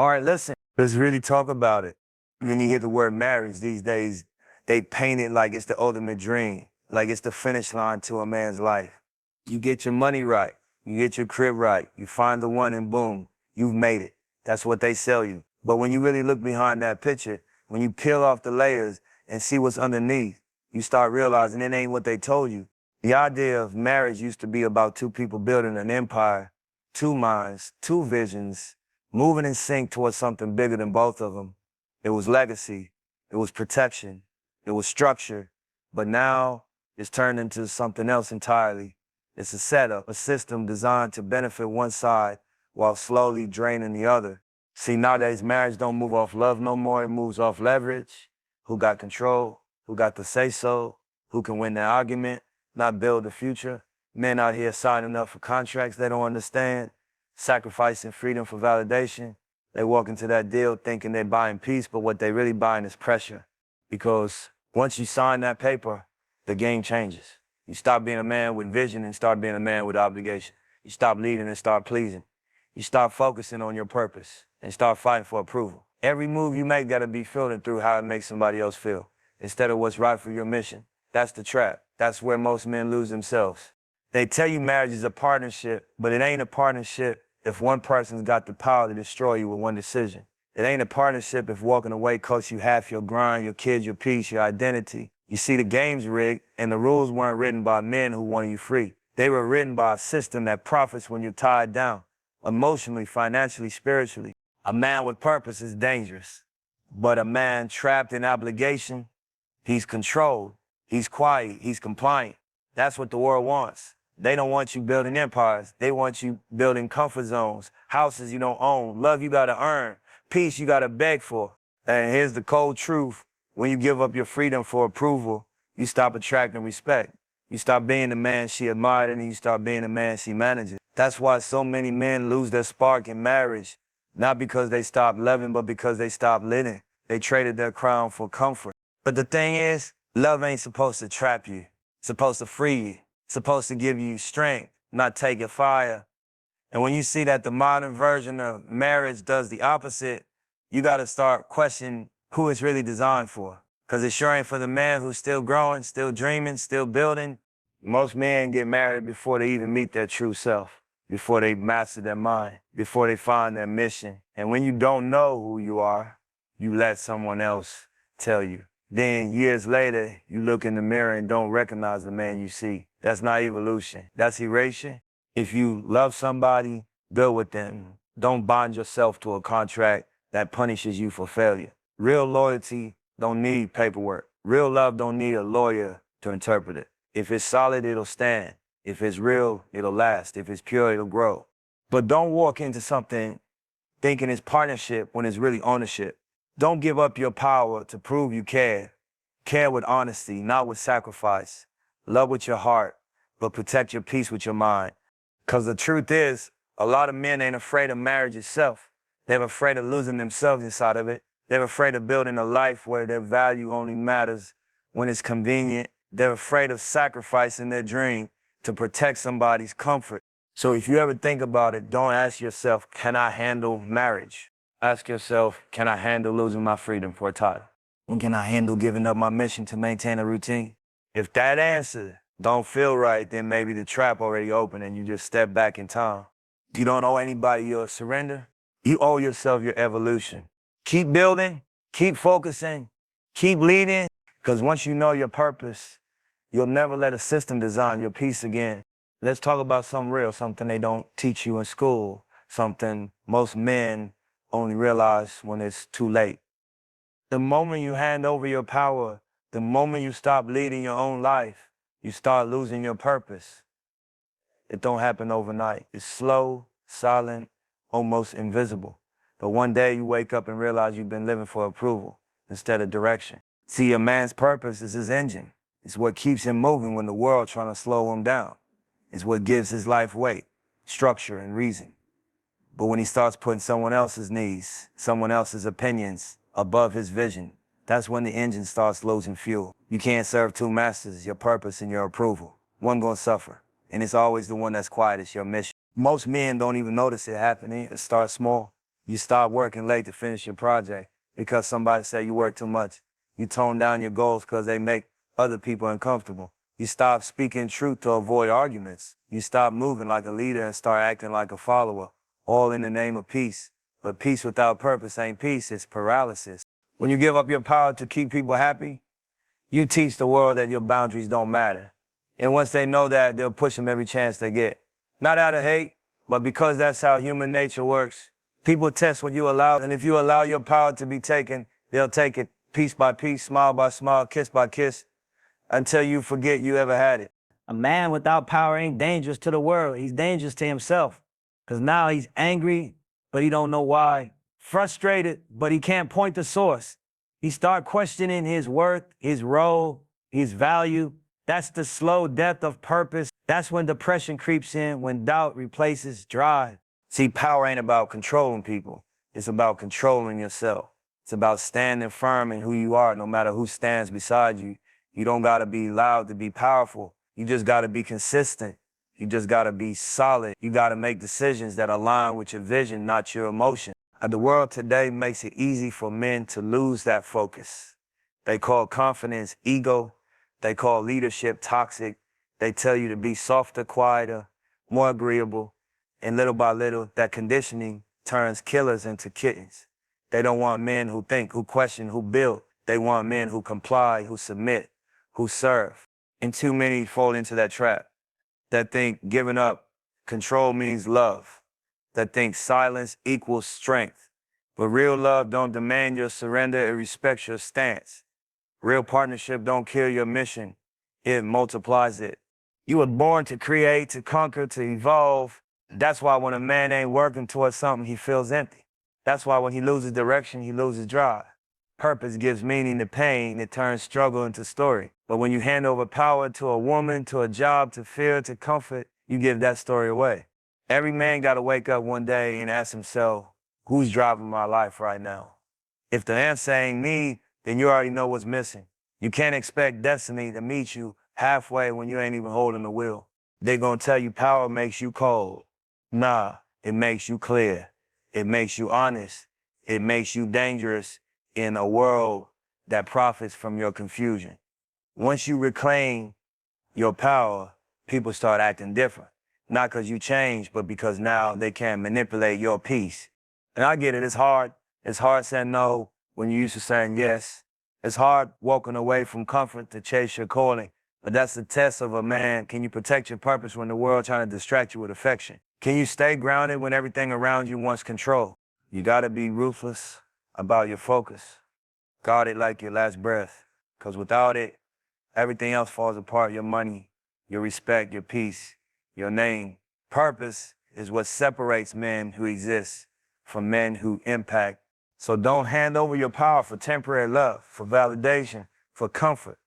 All right, listen, let's really talk about it. When you hear the word marriage these days, they paint it like it's the ultimate dream, like it's the finish line to a man's life. You get your money right, you get your crib right, you find the one and boom, you've made it. That's what they sell you. But when you really look behind that picture, when you peel off the layers and see what's underneath, you start realizing it ain't what they told you. The idea of marriage used to be about two people building an empire, two minds, two visions, moving in sync towards something bigger than both of them. It was legacy, it was protection, it was structure, but now it's turned into something else entirely. It's a setup, a system designed to benefit one side while slowly draining the other. See, nowadays marriage don't move off love no more, it moves off leverage. Who got control, who got the say-so, who can win the argument, not build the future. Men out here signing up for contracts they don't understand, sacrificing freedom for validation. They walk into that deal thinking they're buying peace, but what they really buying is pressure. Because once you sign that paper, the game changes. You stop being a man with vision and start being a man with obligation. You stop leading and start pleasing. You start focusing on your purpose and start fighting for approval. Every move you make gotta be filtered through how it makes somebody else feel, instead of what's right for your mission. That's the trap. That's where most men lose themselves. They tell you marriage is a partnership, but it ain't a partnership if one person's got the power to destroy you with one decision. It ain't a partnership if walking away costs you half your grind, your kids, your peace, your identity. You see, the game's rigged, and the rules weren't written by men who wanted you free. They were written by a system that profits when you're tied down, emotionally, financially, spiritually. A man with purpose is dangerous, but a man trapped in obligation, he's controlled, he's quiet, he's compliant. That's what the world wants. They don't want you building empires. They want you building comfort zones, houses you don't own, love you gotta earn, peace you gotta beg for. And here's the cold truth. When you give up your freedom for approval, you stop attracting respect. You stop being the man she admired and you start being the man she manages. That's why so many men lose their spark in marriage, not because they stopped loving, but because they stopped living. They traded their crown for comfort. But the thing is, love ain't supposed to trap you. It's supposed to free you. It's supposed to give you strength, not take your fire. And when you see that the modern version of marriage does the opposite, you gotta start questioning who it's really designed for. Cause it sure ain't for the man who's still growing, still dreaming, still building. Most men get married before they even meet their true self, before they master their mind, before they find their mission. And when you don't know who you are, you let someone else tell you. Then years later, you look in the mirror and don't recognize the man you see. That's not evolution. That's erasure. If you love somebody, build with them. Don't bind yourself to a contract that punishes you for failure. Real loyalty don't need paperwork. Real love don't need a lawyer to interpret it. If it's solid, it'll stand. If it's real, it'll last. If it's pure, it'll grow. But don't walk into something thinking it's partnership when it's really ownership. Don't give up your power to prove you care. Care with honesty, not with sacrifice. Love with your heart, but protect your peace with your mind. Because the truth is, a lot of men ain't afraid of marriage itself. They're afraid of losing themselves inside of it. They're afraid of building a life where their value only matters when it's convenient. They're afraid of sacrificing their dream to protect somebody's comfort. So if you ever think about it, don't ask yourself, can I handle marriage? Ask yourself, can I handle losing my freedom for a title? And can I handle giving up my mission to maintain a routine? If that answer don't feel right, then maybe the trap already open and you just step back in time. You don't owe anybody your surrender. You owe yourself your evolution. Keep building, keep focusing, keep leading, because once you know your purpose, you'll never let a system design your peace again. Let's talk about something real, something they don't teach you in school, something most men only realize when it's too late. The moment you hand over your power, the moment you stop leading your own life, you start losing your purpose. It don't happen overnight. It's slow, silent, almost invisible. But one day you wake up and realize you've been living for approval instead of direction. See, a man's purpose is his engine. It's what keeps him moving when the world's trying to slow him down. It's what gives his life weight, structure, and reason. But when he starts putting someone else's needs, someone else's opinions above his vision, that's when the engine starts losing fuel. You can't serve two masters, your purpose and your approval. One gonna suffer, and it's always the one that's quietest, your mission. Most men don't even notice it happening. It starts small. You stop working late to finish your project because somebody said you work too much. You tone down your goals because they make other people uncomfortable. You stop speaking truth to avoid arguments. You stop moving like a leader and start acting like a follower, all in the name of peace. But peace without purpose ain't peace, it's paralysis. When you give up your power to keep people happy, you teach the world that your boundaries don't matter. And once they know that, they'll push them every chance they get. Not out of hate, but because that's how human nature works. People test what you allow, and if you allow your power to be taken, they'll take it piece by piece, smile by smile, kiss by kiss, until you forget you ever had it. A man without power ain't dangerous to the world. He's dangerous to himself. Because now he's angry, but he don't know why. Frustrated, but he can't point the source. He start questioning his worth, his role, his value. That's the slow death of purpose. That's when depression creeps in, when doubt replaces drive. See, power ain't about controlling people. It's about controlling yourself. It's about standing firm in who you are, no matter who stands beside you. You don't gotta be loud to be powerful. You just gotta be consistent. You just gotta be solid. You gotta make decisions that align with your vision, not your emotion. The world today makes it easy for men to lose that focus. They call confidence ego. They call leadership toxic. They tell you to be softer, quieter, more agreeable. And little by little, that conditioning turns killers into kittens. They don't want men who think, who question, who build. They want men who comply, who submit, who serve. And too many fall into that trap. That think giving up control means love. That think silence equals strength. But real love don't demand your surrender, it respects your stance. Real partnership don't kill your mission, it multiplies it. You were born to create, to conquer, to evolve. That's why when a man ain't working towards something, he feels empty. That's why when he loses direction, he loses drive. Purpose gives meaning to pain, it turns struggle into story. But when you hand over power to a woman, to a job, to fear, to comfort, you give that story away. Every man gotta wake up one day and ask himself, who's driving my life right now? If the answer ain't me, then you already know what's missing. You can't expect destiny to meet you halfway when you ain't even holding the wheel. They gonna tell you power makes you cold. Nah, it makes you clear. It makes you honest. It makes you dangerous in a world that profits from your confusion. Once you reclaim your power, people start acting different. Not because you changed, but because now they can manipulate your peace. And I get it, it's hard. It's hard saying no when you're used to saying yes. It's hard walking away from comfort to chase your calling. But that's the test of a man. Can you protect your purpose when the world trying to distract you with affection? Can you stay grounded when everything around you wants control? You gotta be ruthless about your focus. Guard it like your last breath. Because without it, everything else falls apart. Your money, your respect, your peace, your name. Purpose is what separates men who exist from men who impact. So don't hand over your power for temporary love, for validation, for comfort.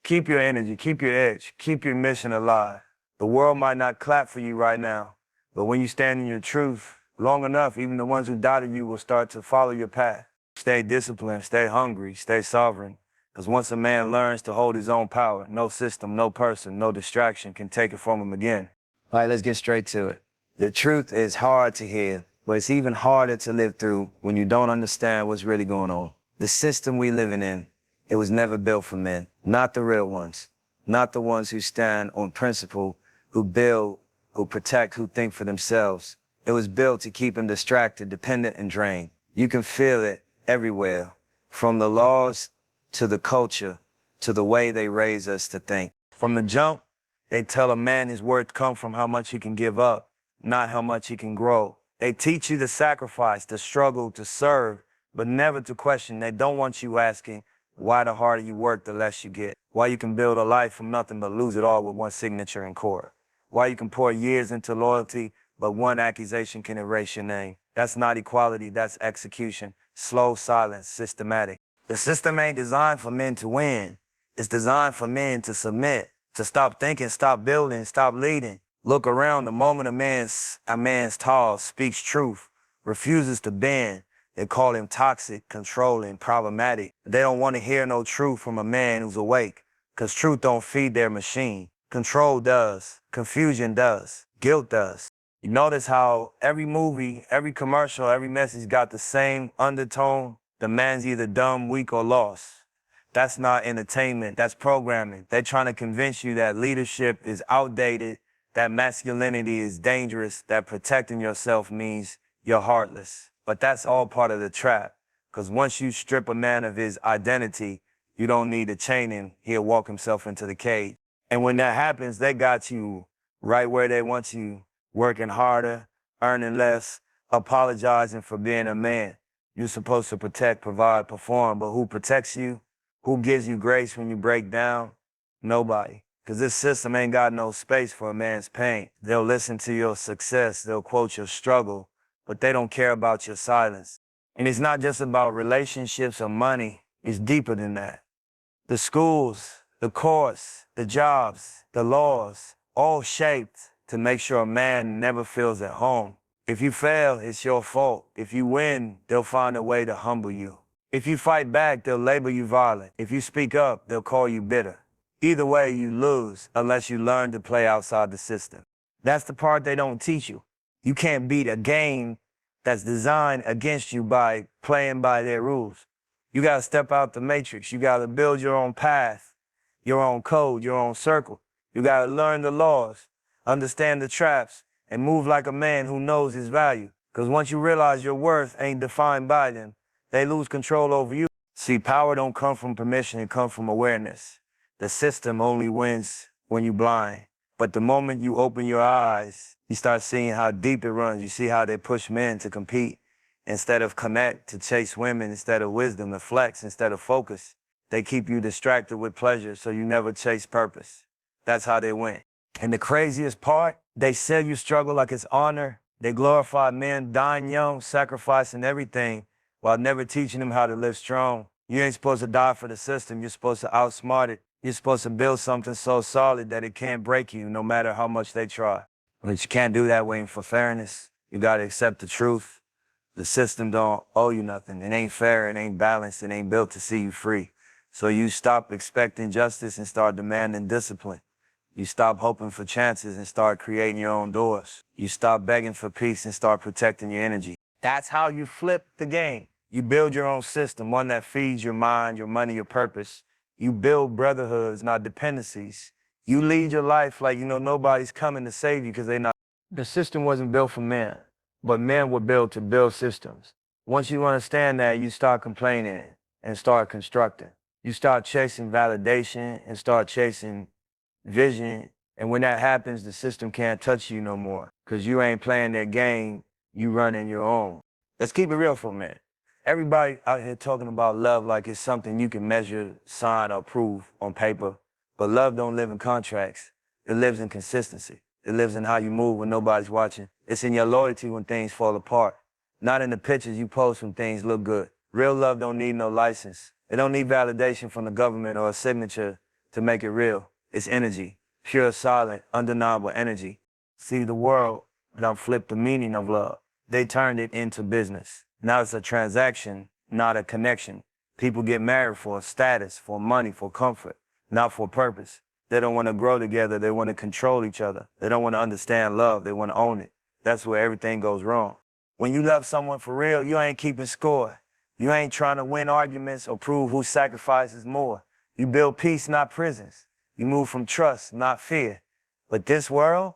Keep your energy, keep your edge, keep your mission alive. The world might not clap for you right now, but when you stand in your truth long enough, even the ones who doubted you will start to follow your path. Stay disciplined, stay hungry, stay sovereign. Because once a man learns to hold his own power, no system, no person, no distraction can take it from him again. All right, let's get straight to it. The truth is hard to hear, but it's even harder to live through when you don't understand what's really going on. The system we living in, it was never built for men, not the real ones, not the ones who stand on principle, who build, who protect, who think for themselves. It was built to keep them distracted, dependent, and drained. You can feel it everywhere, from the laws to the culture, to the way they raise us to think. From the jump, they tell a man his worth comes from how much he can give up, not how much he can grow. They teach you to sacrifice, to struggle, to serve, but never to question. They don't want you asking why the harder you work, the less you get. Why you can build a life from nothing but lose it all with one signature in court. Why you can pour years into loyalty, but one accusation can erase your name. That's not equality, that's execution. Slow, silent, systematic. The system ain't designed for men to win. It's designed for men to submit, to stop thinking, stop building, stop leading. Look around, the moment a man's tall, speaks truth, refuses to bend, they call him toxic, controlling, problematic. They don't want to hear no truth from a man who's awake, because truth don't feed their machine. Control does, confusion does, guilt does. You notice how every movie, every commercial, every message got the same undertone. The man's either dumb, weak, or lost. That's not entertainment, that's programming. They're trying to convince you that leadership is outdated, that masculinity is dangerous, that protecting yourself means you're heartless. But that's all part of the trap. Because once you strip a man of his identity, you don't need to chain him. He'll walk himself into the cage. And when that happens, they got you right where they want you, working harder, earning less, apologizing for being a man. You're supposed to protect, provide, perform, but who protects you? Who gives you grace when you break down? Nobody. Because this system ain't got no space for a man's pain. They'll listen to your success, they'll quote your struggle, but they don't care about your silence. And it's not just about relationships or money, it's deeper than that. The schools, the courts, the jobs, the laws, all shaped to make sure a man never feels at home. If you fail, it's your fault. If you win, they'll find a way to humble you. If you fight back, they'll label you violent. If you speak up, they'll call you bitter. Either way, you lose unless you learn to play outside the system. That's the part they don't teach you. You can't beat a game that's designed against you by playing by their rules. You gotta step out the matrix. You gotta build your own path, your own code, your own circle. You gotta learn the laws, understand the traps, and move like a man who knows his value. Because once you realize your worth ain't defined by them, they lose control over you. See, power don't come from permission, it comes from awareness. The system only wins when you blind. But the moment you open your eyes, you start seeing how deep it runs. You see how they push men to compete instead of connect, to chase women instead of wisdom, to flex instead of focus. They keep you distracted with pleasure so you never chase purpose. That's how they win. And the craziest part, they sell you struggle like it's honor. They glorify men dying young, sacrificing everything, while never teaching them how to live strong. You ain't supposed to die for the system. You're supposed to outsmart it. You're supposed to build something so solid that it can't break you no matter how much they try. But you can't do that waiting for fairness. You gotta accept the truth. The system don't owe you nothing. It ain't fair, it ain't balanced, it ain't built to see you free. So you stop expecting justice and start demanding discipline. You stop hoping for chances and start creating your own doors. You stop begging for peace and start protecting your energy. That's how you flip the game. You build your own system, one that feeds your mind, your money, your purpose. You build brotherhoods, not dependencies. You lead your life like you know nobody's coming to save you because they're not. The system wasn't built for men, but men were built to build systems. Once you understand that, you start complaining and start constructing. You start chasing validation and start chasing vision. And when that happens, the system can't touch you no more because you ain't playing their game, you running your own. Let's keep it real for a minute. Everybody out here talking about love like it's something you can measure, sign, or prove on paper. But love don't live in contracts. It lives in consistency. It lives in how you move when nobody's watching. It's in your loyalty when things fall apart. Not in the pictures you post when things look good. Real love don't need no license. It don't need validation from the government or a signature to make it real. It's energy. Pure, silent, undeniable energy. See, the world done flipped the meaning of love. They turned it into business. Now it's a transaction, not a connection. People get married for status, for money, for comfort, not for purpose. They don't want to grow together. They want to control each other. They don't want to understand love. They want to own it. That's where everything goes wrong. When you love someone for real, you ain't keeping score. You ain't trying to win arguments or prove who sacrifices more. You build peace, not prisons. You move from trust, not fear. But this world,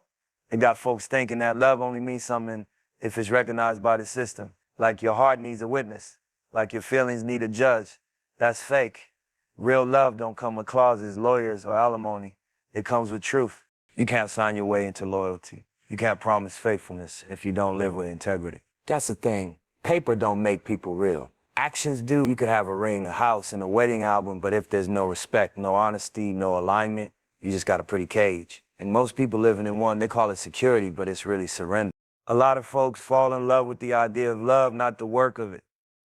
it got folks thinking that love only means something if it's recognized by the system. Like your heart needs a witness, like your feelings need a judge. That's fake. Real love don't come with clauses, lawyers, or alimony. It comes with truth. You can't sign your way into loyalty. You can't promise faithfulness if you don't live with integrity. That's the thing. Paper don't make people real. Actions do. You could have a ring, a house, and a wedding album, but if there's no respect, no honesty, no alignment, you just got a pretty cage. And most people living in one, they call it security, but it's really surrender. A lot of folks fall in love with the idea of love, not the work of it.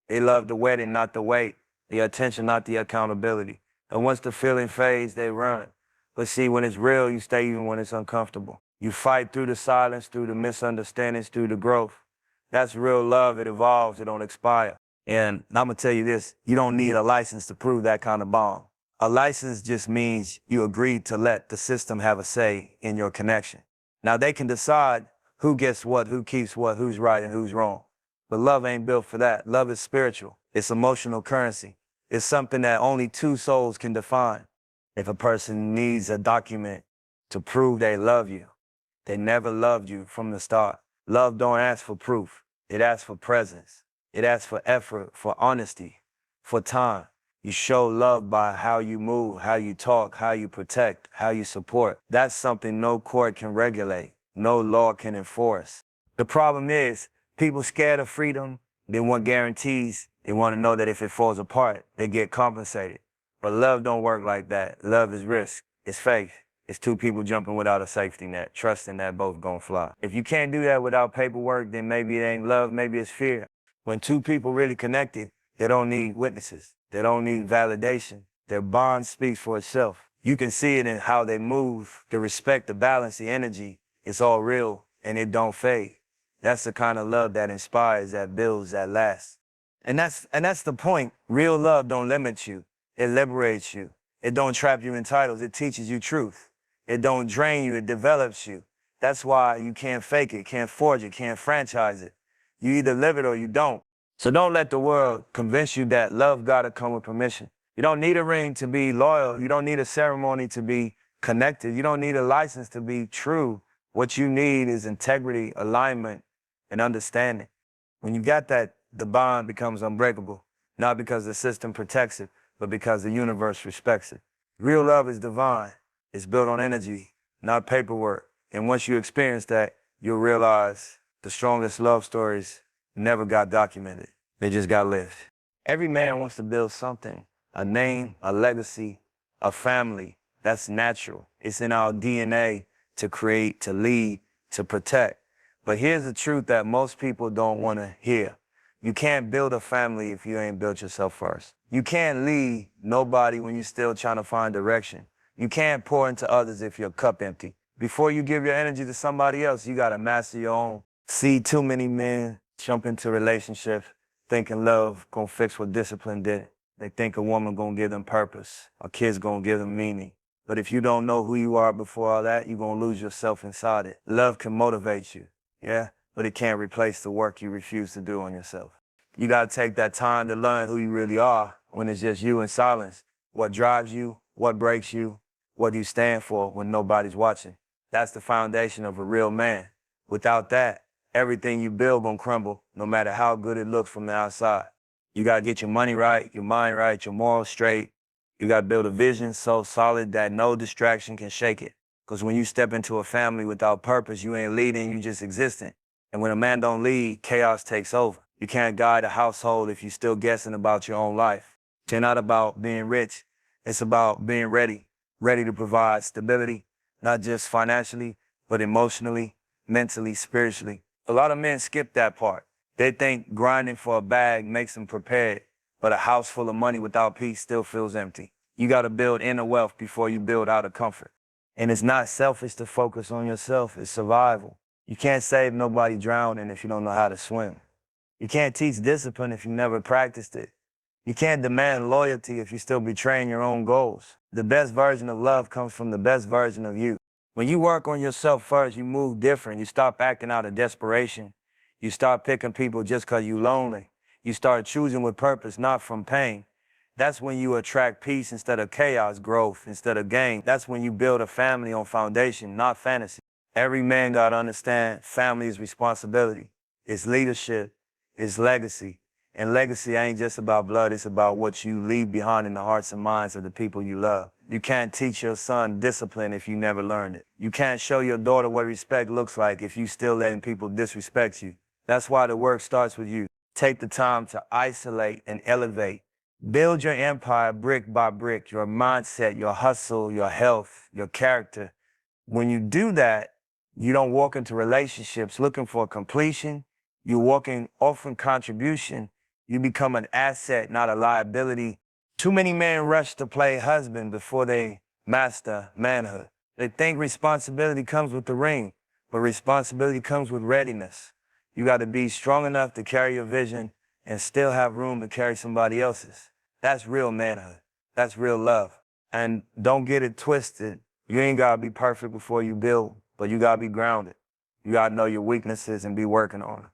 They love the wedding, not the wait, the attention, not the accountability. And once the feeling fades, they run. But see, when it's real, you stay even when it's uncomfortable. You fight through the silence, through the misunderstandings, through the growth. That's real love. It evolves. It don't expire. And I'm going to tell you this, you don't need a license to prove that kind of bond. A license just means you agreed to let the system have a say in your connection. Now, they can decide who gets what, who keeps what, who's right and who's wrong. But love ain't built for that. Love is spiritual. It's emotional currency. It's something that only two souls can define. If a person needs a document to prove they love you, they never loved you from the start. Love don't ask for proof. It asks for presence. It asks for effort, for honesty, for time. You show love by how you move, how you talk, how you protect, how you support. That's something no court can regulate, no law can enforce. The problem is, people scared of freedom, they want guarantees. They want to know that if it falls apart, they get compensated. But love don't work like that. Love is risk. It's faith. It's two people jumping without a safety net, trusting that both gonna fly. If you can't do that without paperwork, then maybe it ain't love, maybe it's fear. When two people really connected, they don't need witnesses. They don't need validation. Their bond speaks for itself. You can see it in how they move, the respect, the balance, the energy. It's all real and it don't fade. That's the kind of love that inspires, that builds, that lasts. And that's the point. Real love don't limit you. It liberates you. It don't trap you in titles. It teaches you truth. It don't drain you. It develops you. That's why you can't fake it, can't forge it, can't franchise it. You either live it or you don't. So don't let the world convince you that love gotta come with permission. You don't need a ring to be loyal. You don't need a ceremony to be connected. You don't need a license to be true. What you need is integrity, alignment, and understanding. When you got that, the bond becomes unbreakable, not because the system protects it, but because the universe respects it. Real love is divine. It's built on energy, not paperwork. And once you experience that, you'll realize the strongest love stories never got documented. They just got lived. Every man wants to build something, a name, a legacy, a family. That's natural. It's in our DNA to create, to lead, to protect. But here's the truth that most people don't want to hear. You can't build a family if you ain't built yourself first. You can't lead nobody when you're still trying to find direction. You can't pour into others if your cup empty. Before you give your energy to somebody else, you got to master your own. See too many men jump into relationships thinking love gonna fix what discipline did. They think a woman gonna give them purpose, a kid's gonna give them meaning. But if you don't know who you are before all that, you're gonna lose yourself inside it. Love can motivate you, yeah? But it can't replace the work you refuse to do on yourself. You gotta take that time to learn who you really are when it's just you in silence. What drives you, what breaks you, what you stand for when nobody's watching. That's the foundation of a real man. Without that, everything you build gonna crumble, no matter how good it looks from the outside. You gotta get your money right, your mind right, your morals straight. You gotta build a vision so solid that no distraction can shake it. Because when you step into a family without purpose, you ain't leading, you just existing. And when a man don't lead, chaos takes over. You can't guide a household if you're still guessing about your own life. It's not about being rich. It's about being ready to provide stability, not just financially, but emotionally, mentally, spiritually. A lot of men skip that part. They think grinding for a bag makes them prepared, but a house full of money without peace still feels empty. You got to build inner wealth before you build outer comfort. And it's not selfish to focus on yourself. It's survival. You can't save nobody drowning if you don't know how to swim. You can't teach discipline if you never practiced it. You can't demand loyalty if you're still betraying your own goals. The best version of love comes from the best version of you. When you work on yourself first, you move different. You stop acting out of desperation. You start picking people just because you're lonely. You start choosing with purpose, not from pain. That's when you attract peace instead of chaos, growth instead of gain. That's when you build a family on foundation, not fantasy. Every man got to understand family is responsibility. It's leadership. It's legacy. And legacy ain't just about blood, it's about what you leave behind in the hearts and minds of the people you love. You can't teach your son discipline if you never learned it. You can't show your daughter what respect looks like if you still letting people disrespect you. That's why the work starts with you. Take the time to isolate and elevate. Build your empire brick by brick, your mindset, your hustle, your health, your character. When you do that, you don't walk into relationships looking for completion. You're walking offering contribution. You become an asset, not a liability. Too many men rush to play husband before they master manhood. They think responsibility comes with the ring, but responsibility comes with readiness. You got to be strong enough to carry your vision and still have room to carry somebody else's. That's real manhood. That's real love. And don't get it twisted. You ain't got to be perfect before you build, but you got to be grounded. You gotta know your weaknesses and be working on them.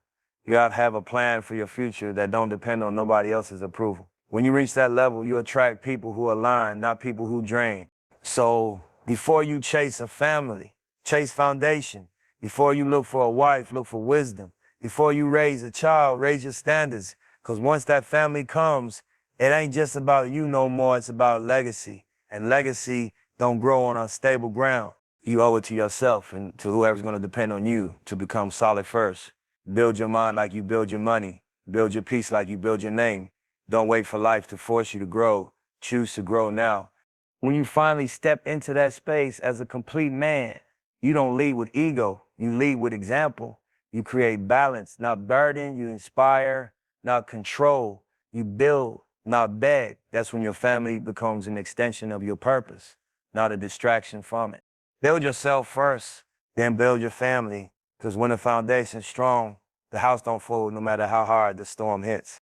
You gotta have a plan for your future that don't depend on nobody else's approval. When you reach that level, you attract people who align, not people who drain. So before you chase a family, chase foundation. Before you look for a wife, look for wisdom. Before you raise a child, raise your standards. Because once that family comes, it ain't just about you no more, it's about legacy. And legacy don't grow on unstable ground. You owe it to yourself and to whoever's gonna depend on you to become solid first. Build your mind like you build your money. Build your peace like you build your name. Don't wait for life to force you to grow. Choose to grow now. When you finally step into that space as a complete man, you don't lead with ego, you lead with example. You create balance, not burden. You inspire, not control. You build, not beg. That's when your family becomes an extension of your purpose, not a distraction from it. Build yourself first, then build your family. Because when the foundation's strong, the house don't fold no matter how hard the storm hits.